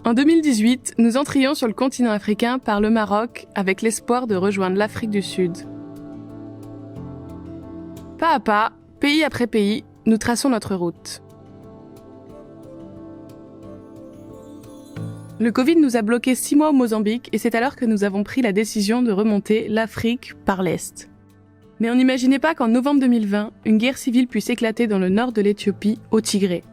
En 2018, nous entrions sur le continent africain par le Maroc avec l'espoir de rejoindre l'Afrique du Sud. Pas à pas, pays après pays, nous traçons notre route. Le Covid nous a bloqués 6 mois au Mozambique et c'est alors que nous avons pris la décision de remonter l'Afrique par l'Est. Mais on n'imaginait pas qu'en novembre 2020, une guerre civile puisse éclater dans le nord de l'Éthiopie, au Tigré.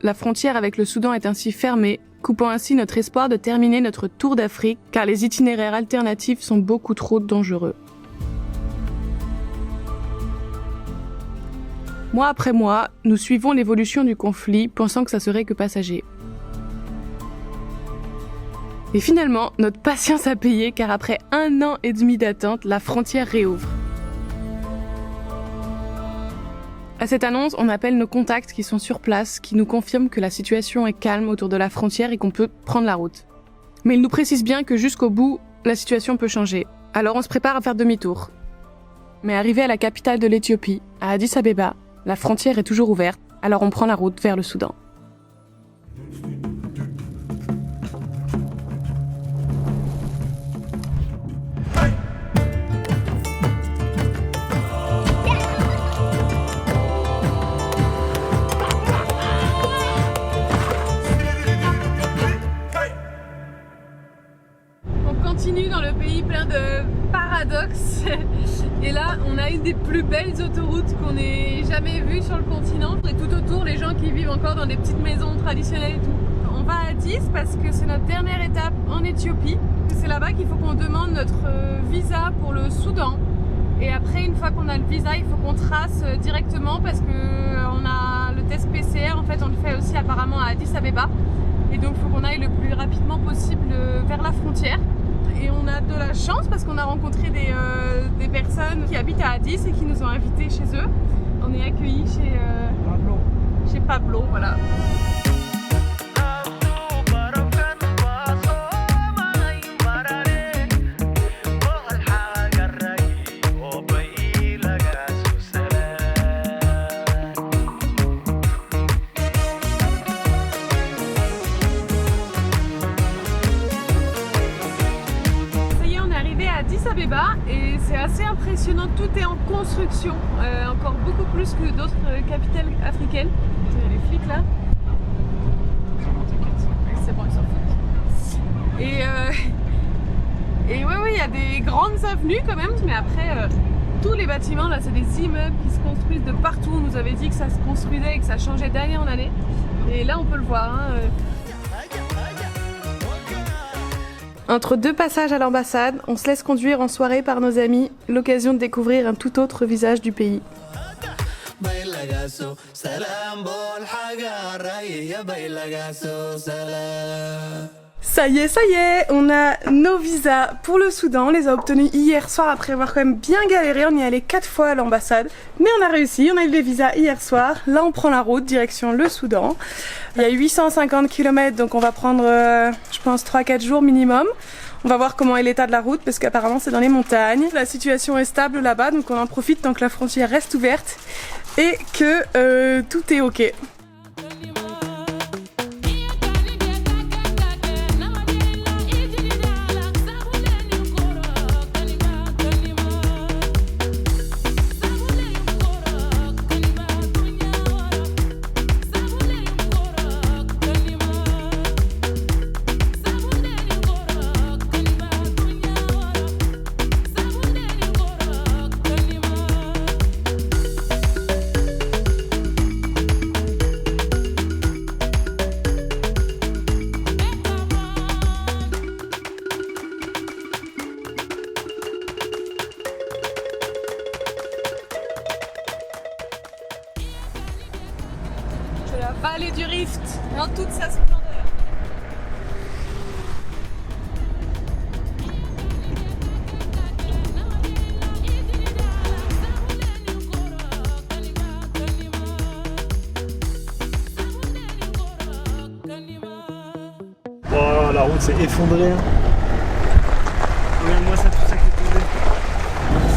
La frontière avec le Soudan est ainsi fermée, coupant ainsi notre espoir de terminer notre tour d'Afrique, car les itinéraires alternatifs sont beaucoup trop dangereux. Mois après mois, nous suivons l'évolution du conflit, pensant que ça serait que passager. Et finalement, notre patience a payé, car après 1 an et demi d'attente, la frontière réouvre. À cette annonce, on appelle nos contacts qui sont sur place, qui nous confirment que la situation est calme autour de la frontière et qu'on peut prendre la route. Mais ils nous précisent bien que jusqu'au bout, la situation peut changer. Alors on se prépare à faire demi-tour. Mais arrivé à la capitale de l'Éthiopie, à Addis Abeba, la frontière est toujours ouverte, alors on prend la route vers le Soudan. On continue dans le pays plein de paradoxes et là on a une des plus belles autoroutes qu'on ait jamais vues sur le continent et tout autour les gens qui vivent encore dans des petites maisons traditionnelles et tout. On va à Addis parce que c'est notre dernière étape en Éthiopie. C'est là-bas qu'il faut qu'on demande notre visa pour le Soudan et après une fois qu'on a le visa il faut qu'on trace directement parce que on a le test PCR en fait on le fait aussi apparemment à Addis Abeba et donc il faut qu'on aille le plus rapidement possible vers la frontière. Et on a de la chance parce qu'on a rencontré des personnes qui habitent à Addis et qui nous ont invités chez eux. On est accueillis chez Pablo, voilà. Addis Abeba et c'est assez impressionnant, tout est en construction, encore beaucoup plus que d'autres capitales africaines. Les flics là. C'est bon, ils s'en foutent. Et ouais, il y a des grandes avenues quand même, mais après tous les bâtiments là, c'est des immeubles qui se construisent de partout. On nous avait dit que ça se construisait et que ça changeait d'année en année. Et là on peut le voir. Entre 2 passages à l'ambassade, on se laisse conduire en soirée par nos amis, l'occasion de découvrir un tout autre visage du pays. Ça y est, on a nos visas pour le Soudan, on les a obtenus hier soir après avoir quand même bien galéré, on y est allé 4 fois à l'ambassade, mais on a réussi, on a eu les visas hier soir, là on prend la route direction le Soudan. Il y a 850 km donc on va prendre je pense 3-4 jours minimum. On va voir comment est l'état de la route parce qu'apparemment c'est dans les montagnes. La situation est stable là-bas donc on en profite tant que la frontière reste ouverte et que tout est ok. La vallée du Rift dans toute sa splendeur. Oh, la route s'est effondrée. Regarde-moi ça, tout ça qui est tombé.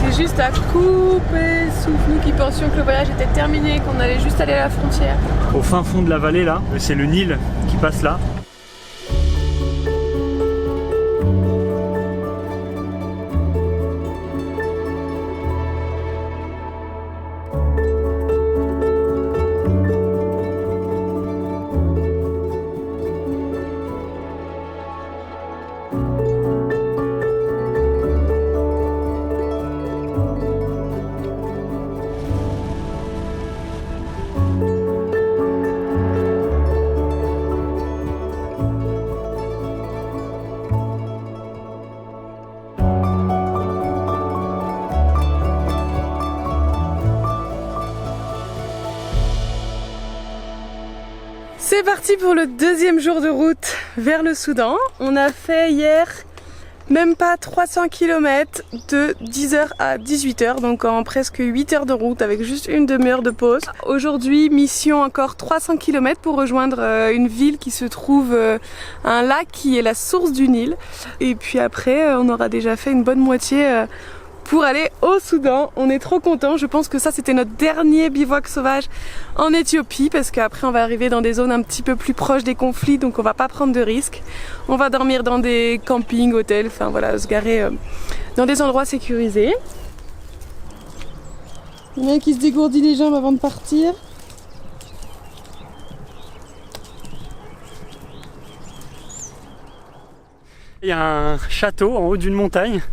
C'est juste à couper le souffle. Nous qui pensions que le voyage était terminé, qu'on allait juste aller à la frontière. Au fin fond de la vallée là, c'est le Nil qui passe là. C'est parti pour le deuxième jour de route vers le Soudan. On a fait hier même pas 300 km de 10h à 18h, donc en presque 8 heures de route avec juste une demi-heure de pause. Aujourd'hui, mission encore 300 km pour rejoindre une ville qui se trouve à un lac qui est la source du Nil. Et puis après, on aura déjà fait une bonne moitié pour aller au Soudan. On est trop contents. Je pense que ça c'était notre dernier bivouac sauvage en Éthiopie parce qu'après on va arriver dans des zones un petit peu plus proches des conflits, donc on va pas prendre de risques. On va dormir dans des campings, hôtels, enfin voilà, se garer dans des endroits sécurisés. Il y en a un qui se dégourdit les jambes avant de partir. Il y a un château en haut d'une montagne.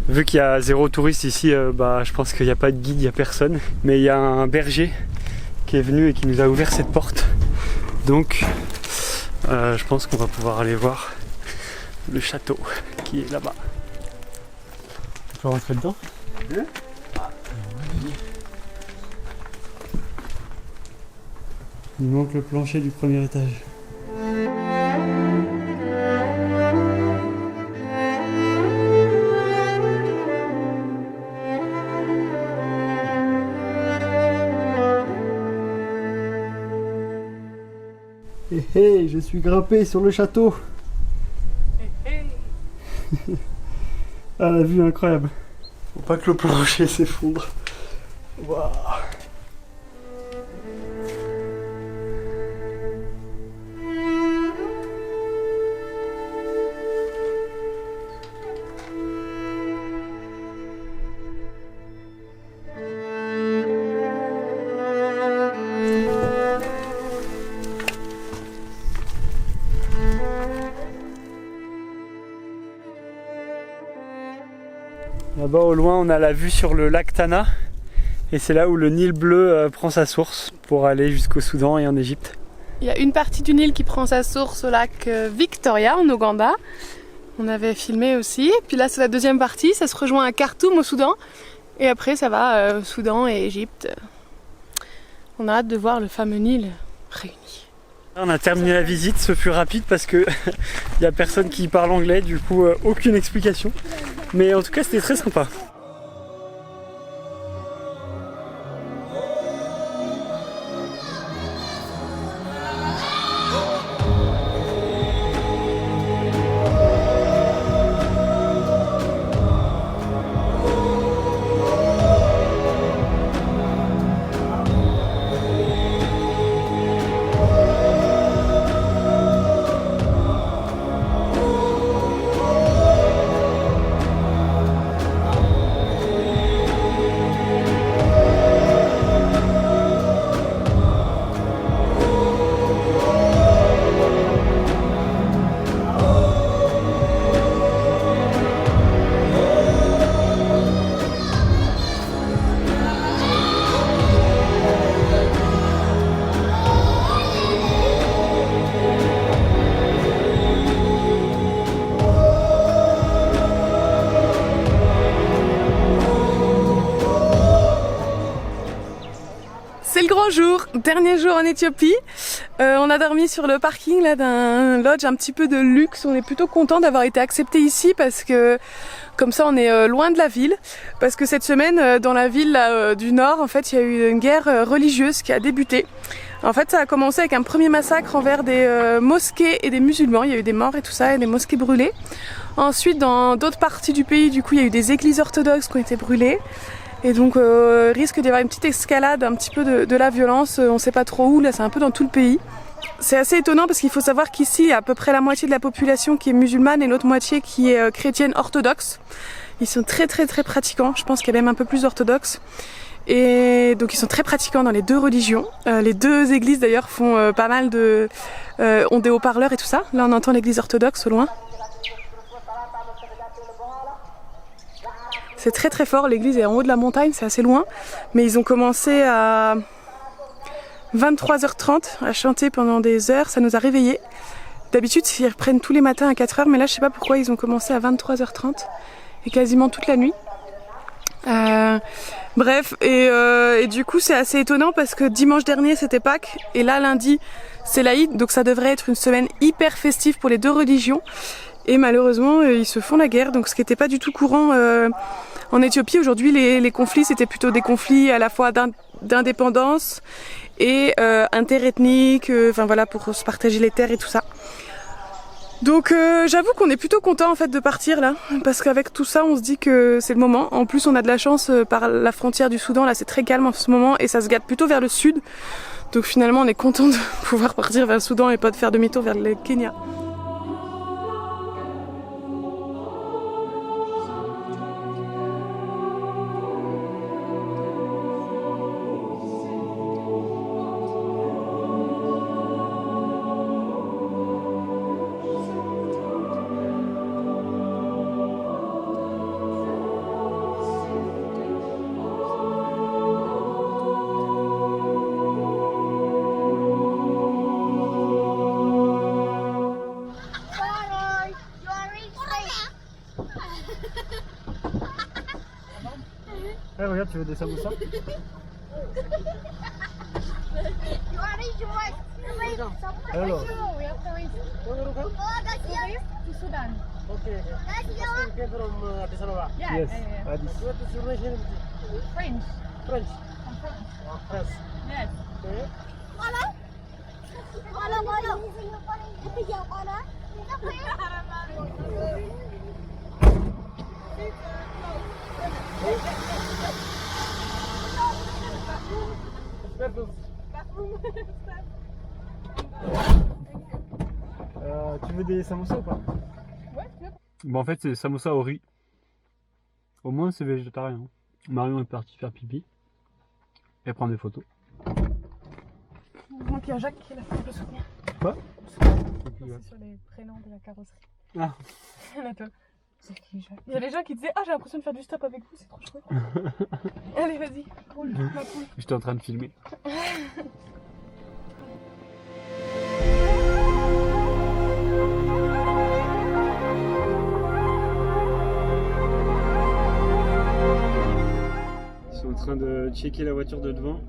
Vu qu'il y a zéro touriste ici, je pense qu'il n'y a pas de guide, il n'y a personne. Mais il y a un berger qui est venu et qui nous a ouvert cette porte. Donc je pense qu'on va pouvoir aller voir le château qui est là-bas. Tu peux rentrer dedans? Il manque le plancher du premier étage. Hé hé, je suis grimpé sur le château. Ah, la vue incroyable. Faut pas que le plancher s'effondre. Waouh. Là-bas au loin on a la vue sur le lac Tana et c'est là où le Nil bleu prend sa source pour aller jusqu'au Soudan et en Égypte. Il y a une partie du Nil qui prend sa source au lac Victoria en Ouganda. On avait filmé aussi. Puis là c'est la deuxième partie, ça se rejoint à Khartoum au Soudan. Et après ça va Soudan et Égypte. On a hâte de voir le fameux Nil réuni. On a terminé la visite, ce fut rapide parce que il n'y a personne qui parle anglais, du coup aucune explication. Mais en tout cas c'était très sympa. C'est le grand jour, dernier jour en Éthiopie. On a dormi sur le parking là d'un lodge un petit peu de luxe. On est plutôt content d'avoir été accepté ici parce que comme ça on est loin de la ville. Parce que cette semaine dans la ville là, du nord, en fait il y a eu une guerre religieuse qui a débuté. En fait ça a commencé avec un premier massacre envers des mosquées et des musulmans. Il y a eu des morts et tout ça et des mosquées brûlées. Ensuite dans d'autres parties du pays du coup il y a eu des églises orthodoxes qui ont été brûlées. Et donc risque d'y avoir une petite escalade un petit peu de la violence, on sait pas trop où, là c'est un peu dans tout le pays. C'est assez étonnant parce qu'il faut savoir qu'ici il y a à peu près la moitié de la population qui est musulmane et l'autre moitié qui est chrétienne orthodoxe. Ils sont très pratiquants, je pense qu'il y a même un peu plus orthodoxes. Et donc ils sont très pratiquants dans les deux religions. Les deux églises d'ailleurs font pas mal de... ont des haut-parleurs et tout ça. Là on entend l'église orthodoxe au loin. C'est très fort, l'église est en haut de la montagne, c'est assez loin. Mais ils ont commencé à 23h30 à chanter pendant des heures, ça nous a réveillés. D'habitude ils reprennent tous les matins à 4h, mais là je sais pas pourquoi ils ont commencé à 23h30 et quasiment toute la nuit. Bref, et du coup c'est assez étonnant parce que dimanche dernier c'était Pâques et là lundi c'est l'Aïd, donc ça devrait être une semaine hyper festive pour les deux religions. Et malheureusement ils se font la guerre, donc ce qui n'était pas du tout courant en Éthiopie. Aujourd'hui les conflits c'était plutôt des conflits à la fois d'indépendance et interethniques, enfin voilà, pour se partager les terres et tout ça. Donc j'avoue qu'on est plutôt content en fait de partir là, parce qu'avec tout ça on se dit que c'est le moment. En plus on a de la chance par la frontière du Soudan, là c'est très calme en ce moment et ça se gâte plutôt vers le sud. Donc finalement on est content de pouvoir partir vers le Soudan et pas de faire demi-tour vers le Kenya. Eh, regarde, tu veux des samoussas? Alors. Yes, Addis. French. French. Yes. Tu veux des samoussas ou pas? Ouais, c'est Bon, en fait, c'est samoussa au riz. Au moins, c'est végétarien. Marion est partie faire pipi et prendre des photos. Donc il y a Jacques qui est là pour le soutenir. Quoi? C'est sur les prénoms de la carrosserie. Ah. Il y a des gens qui disaient ah j'ai l'impression de faire du stop avec vous, c'est trop chouette. Allez vas-y, roule, ma poule. J'étais en train de filmer. Ils sont en train de checker la voiture de devant.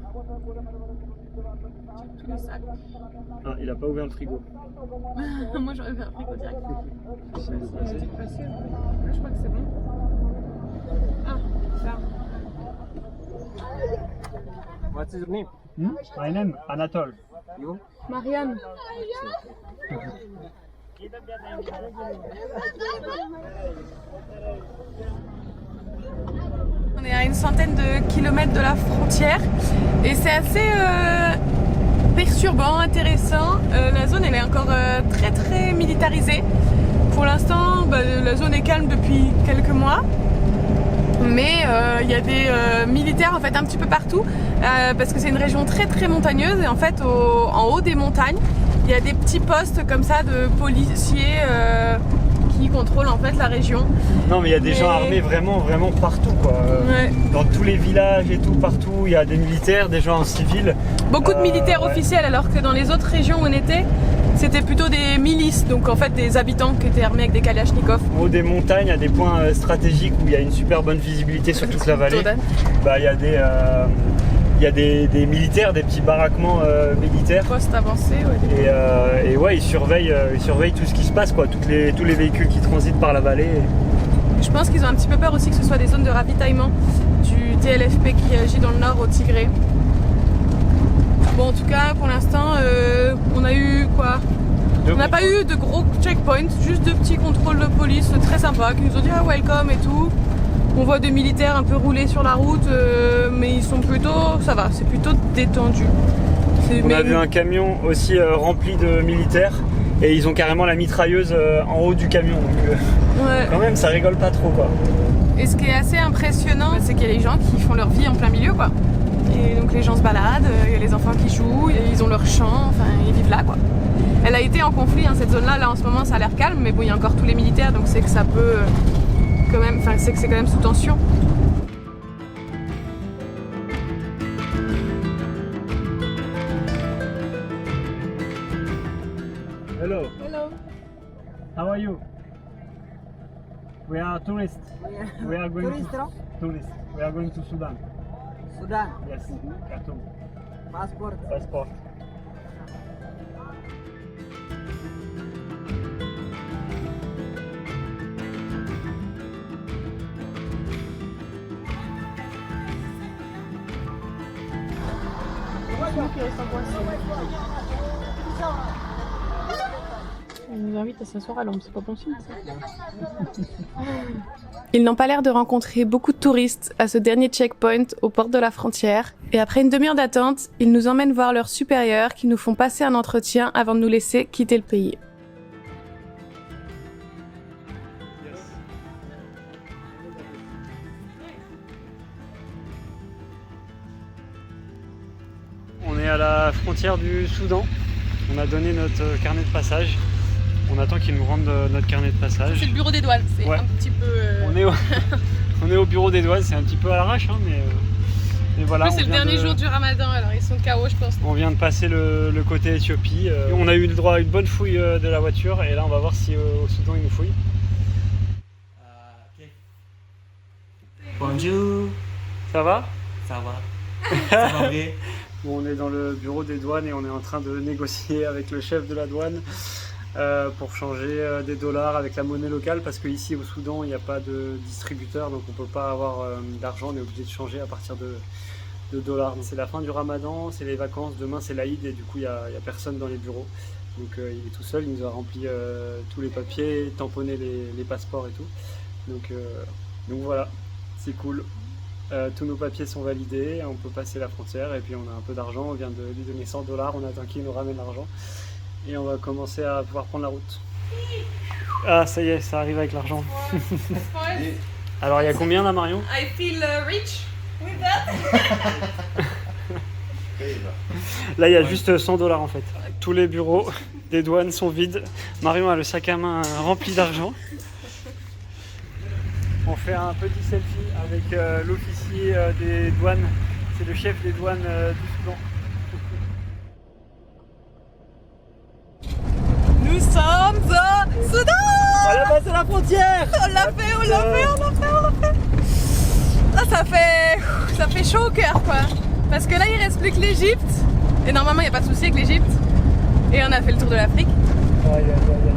Tous les sacs. Ah, il a pas ouvert le frigo. Moi j'aurais fait un frigo direct. C'est Facile. Là, je crois que c'est bon. Ah, ça. What's his name? My name, Anatole. You? Marianne. On est à une centaine de kilomètres de la frontière et c'est assez perturbant, intéressant. La zone elle est encore très très militarisée. Pour l'instant la zone est calme depuis quelques mois. Mais il y a des militaires en fait un petit peu partout parce que c'est une région très très montagneuse et en fait en haut des montagnes il y a des petits postes comme ça de policiers qui contrôlent en fait la région. Non mais il y a des gens armés vraiment partout quoi. Ouais. Dans tous les villages et tout, partout, il y a des militaires, des gens en civil. Beaucoup de militaires officiels alors que dans les autres régions où on était c'était plutôt des milices, donc en fait des habitants qui étaient armés avec des kalachnikovs. En haut des montagnes, à des points stratégiques où il y a une super bonne visibilité sur toute la vallée, bah, il y a des militaires, des petits baraquements militaires. Postes avancés, ouais. Et ouais, ils surveillent tout ce qui se passe, quoi, tous les véhicules qui transitent par la vallée. Je pense qu'ils ont un petit peu peur aussi que ce soit des zones de ravitaillement du TLFP qui agit dans le nord au Tigré. Bon, en tout cas, pour l'instant, on a eu quoi? On n'a pas eu de gros checkpoints, juste de petits contrôles de police très sympas qui nous ont dit ah, welcome et tout. On voit des militaires un peu rouler sur la route, mais ils sont plutôt, ça va, c'est plutôt détendu. On a vu un camion aussi rempli de militaires et ils ont carrément la mitrailleuse en haut du camion. Donc, ouais. Quand même, ça rigole pas trop quoi. Et ce qui est assez impressionnant, c'est qu'il y a des gens qui font leur vie en plein milieu quoi. Et donc les gens se baladent, il y a les enfants qui jouent, ils ont leur champ, enfin ils vivent là quoi. Elle a été en conflit hein, cette zone là en ce moment ça a l'air calme, mais bon il y a encore tous les militaires donc c'est que ça peut quand même, enfin c'est que c'est quand même sous tension. Hello. Hello. How are you? We are tourists. We are going to Sudan. Sudan. Yes. Khartoum. Passport. Passport. Il nous invite à s'asseoir à l'ombre, c'est pas possible. Ils n'ont pas l'air de rencontrer beaucoup de touristes à ce dernier checkpoint aux portes de la frontière. Et après une demi-heure d'attente, ils nous emmènent voir leurs supérieurs qui nous font passer un entretien avant de nous laisser quitter le pays. On est à la frontière du Soudan. On a donné notre carnet de passage. On attend qu'ils nous rendent notre carnet de passage. C'est le bureau des douanes, c'est Ouais. un petit peu... On est au bureau des douanes, c'est un petit peu à l'arrache, hein, mais voilà. En plus, c'est le dernier jour du ramadan, alors ils sont KO, je pense. On vient de passer le côté Éthiopie. On a eu le droit à une bonne fouille de la voiture et là on va voir si au Soudan ils nous fouillent. Bonjour, Ça va? ça va? Ça va bien? Bon, on est dans le bureau des douanes et on est en train de négocier avec le chef de la douane pour changer des dollars avec la monnaie locale parce qu'ici au Soudan il n'y a pas de distributeur donc on ne peut pas avoir d'argent, on est obligé de changer à partir de dollars. C'est la fin du ramadan, c'est les vacances, demain c'est l'Aïd et du coup il n'y a personne dans les bureaux. Donc il est tout seul, il nous a rempli tous les papiers, tamponné les passeports et tout. Donc voilà, c'est cool. Tous nos papiers sont validés, on peut passer la frontière et puis on a un peu d'argent, on vient de lui donner 100 $, on attend qu'il nous ramène l'argent et on va commencer à pouvoir prendre la route. Ah ça y est, ça arrive avec l'argent. Alors il y a combien là Marion? I feel rich with that. Là il y a juste 100 $ en fait. Tous les bureaux des douanes sont vides. Marion a le sac à main rempli d'argent. On fait un petit selfie avec l'officier des douanes. C'est le chef des douanes du Soudan. Nous sommes au Soudan. On a passé la frontière. On l'a fait, on l'a fait, on l'a fait, on l'a fait. Ah, ça fait chaud au cœur quoi. Parce que là il reste plus que l'Égypte. Et normalement il n'y a pas de souci avec l'Égypte. Et on a fait le tour de l'Afrique.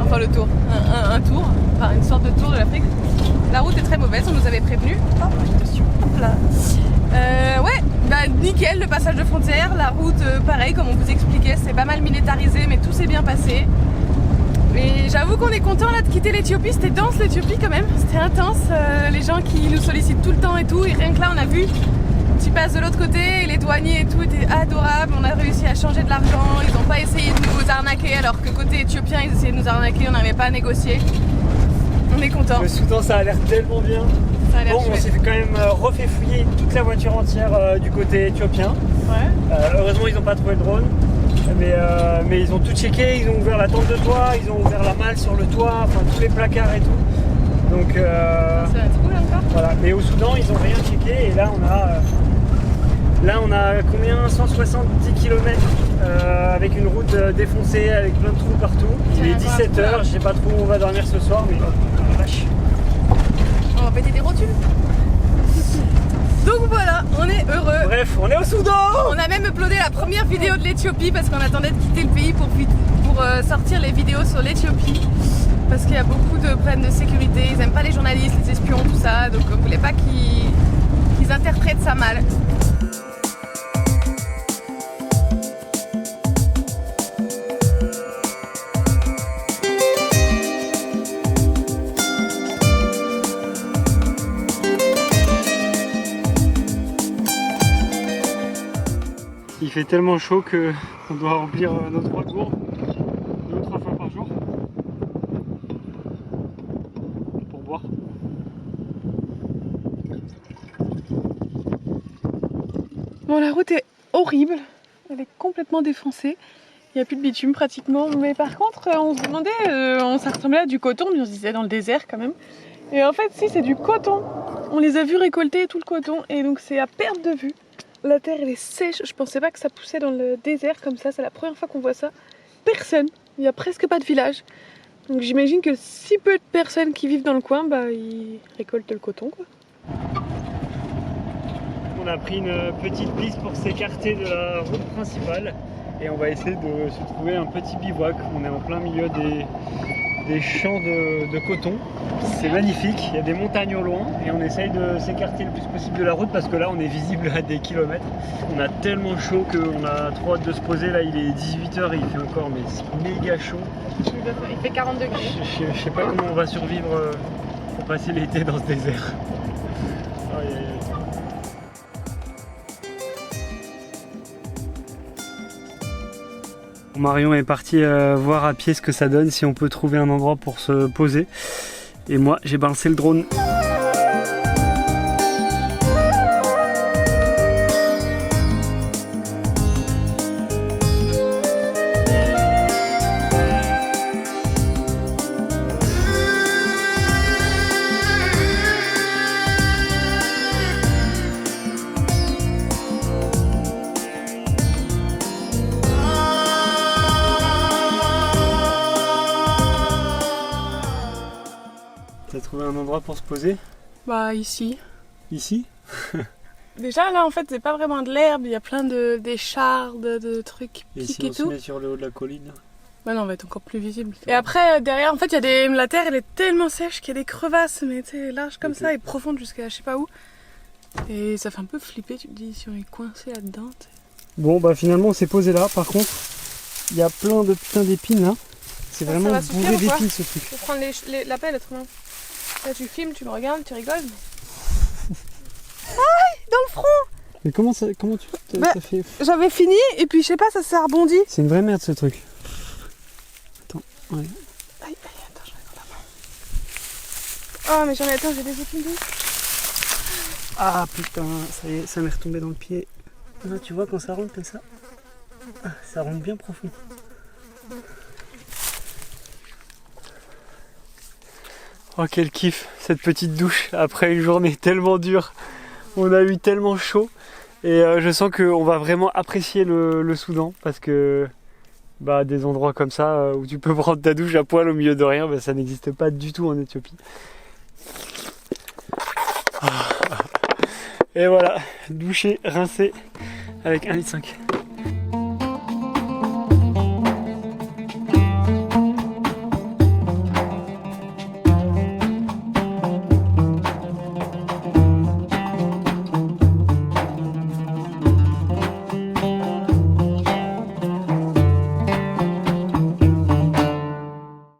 Enfin le tour, un tour, enfin une sorte de tour de l'Afrique. La route est très mauvaise, on nous avait prévenu. Oh, attention, hop là. Ouais, bah nickel, le passage de frontière, la route pareil comme on vous expliquait, c'est pas mal militarisé mais tout s'est bien passé. Et j'avoue qu'on est content là de quitter l'Éthiopie, c'était dense l'Éthiopie quand même, c'était intense, les gens qui nous sollicitent tout le temps et tout, et rien que là on a vu, tu passes de l'autre côté, les douaniers et tout étaient adorables, on a réussi à changer de l'argent, ils n'ont pas essayé de nous arnaquer alors que côté éthiopien ils essayaient de nous arnaquer, on n'arrivait pas à négocier. On est content. Le Soudan ça a l'air tellement bien. Ça a l'air Bon, on chouette. s'est quand même refait fouiller toute la voiture entière du côté éthiopien. Ouais. Heureusement ils n'ont pas trouvé le drone. Mais ils ont tout checké, ils ont ouvert la tente de toit, ils ont ouvert la malle sur le toit, enfin tous les placards et tout. Donc Ça va être cool encore. voilà. Mais au Soudan ils ont rien checké et là on a combien 170 km avec une route défoncée avec plein de trous partout. Il est 17h, je sais pas trop où on va dormir ce soir mais oh la vache. On va péter des rotules. Donc voilà, on est heureux. Bref, on est au Soudan. On a même uploadé la première vidéo de l'Éthiopie parce qu'on attendait de quitter le pays pour sortir les vidéos sur l'Éthiopie. Parce qu'il y a beaucoup de problèmes de sécurité, ils aiment pas les journalistes, les espions, tout ça. Donc on voulait pas qu'ils interprètent ça mal. Il fait tellement chaud que on doit remplir nos 3 gourdes 2 ou 3 fois par jour pour boire. Bon, la route est horrible, elle est complètement défoncée. Il n'y a plus de bitume pratiquement, mais par contre on se demandait, ça ressemblait à du coton, mais on se disait dans le désert quand même. Et en fait si, c'est du coton. On les a vus récolter tout le coton et donc c'est à perte de vue. La terre elle est sèche, je pensais pas que ça poussait dans le désert comme ça, c'est la première fois qu'on voit ça. Personne, il n'y a presque pas de village. Donc j'imagine que si peu de personnes qui vivent dans le coin, bah ils récoltent le coton quoi. on a pris une petite piste pour s'écarter de la route principale et on va essayer de se trouver un petit bivouac. On est en plein milieu des champs de coton. C'est magnifique, il y a des montagnes au loin et on essaye de s'écarter le plus possible de la route parce que là on est visible à des kilomètres. On a tellement chaud qu'on a trop hâte de se poser. Là il est 18h et il fait encore mais c'est méga chaud. Il fait 40 degrés. Je sais pas comment on va survivre pour passer l'été dans ce désert. Aïe, aïe, aïe. Marion est parti voir à pied ce que ça donne, si on peut trouver un endroit pour se poser. Et moi, j'ai balancé le drone. T'as trouvé un endroit pour se poser? Bah ici. Ici? Déjà là en fait c'est pas vraiment de l'herbe, il y a plein d'échardes, de trucs qui Et piquent si et on se tout. met sur le haut de la colline? Bah non, on va être encore plus visible. Et après derrière en fait il y a des... la terre elle est tellement sèche qu'il y a des crevasses mais tu sais larges comme ça et profondes jusqu'à je sais pas où. Et ça fait un peu flipper, tu te dis si on est coincé là-dedans. Bon bah finalement on s'est posé là, par contre il y a plein de putains d'épines là. C'est Ça vraiment va suffire bourré ou pas d'épines ce truc. Je vais prendre la pelle autrement. Là tu filmes, tu me regardes, tu rigoles. Aïe, dans le front. Mais comment tu Bah, ça fait? J'avais fini et puis je sais pas, ça s'est rebondi. C'est une vraie merde ce truc. Attends, ouais. Aïe, attends, je regarde là-bas. Oh mais j'en ai, attends, j'ai des épines. Ah putain, ça y est, ça m'est retombé dans le pied. Là, tu vois quand ça rentre comme ça, ça rentre bien profond. Oh quel kiff cette petite douche après une journée tellement dure. On a eu tellement chaud et je sens qu'on va vraiment apprécier le Soudan parce que bah, des endroits comme ça où tu peux prendre ta douche à poil au milieu de rien, bah, ça n'existe pas du tout en Éthiopie. Et voilà, doucher, rincer avec 1,5 litre.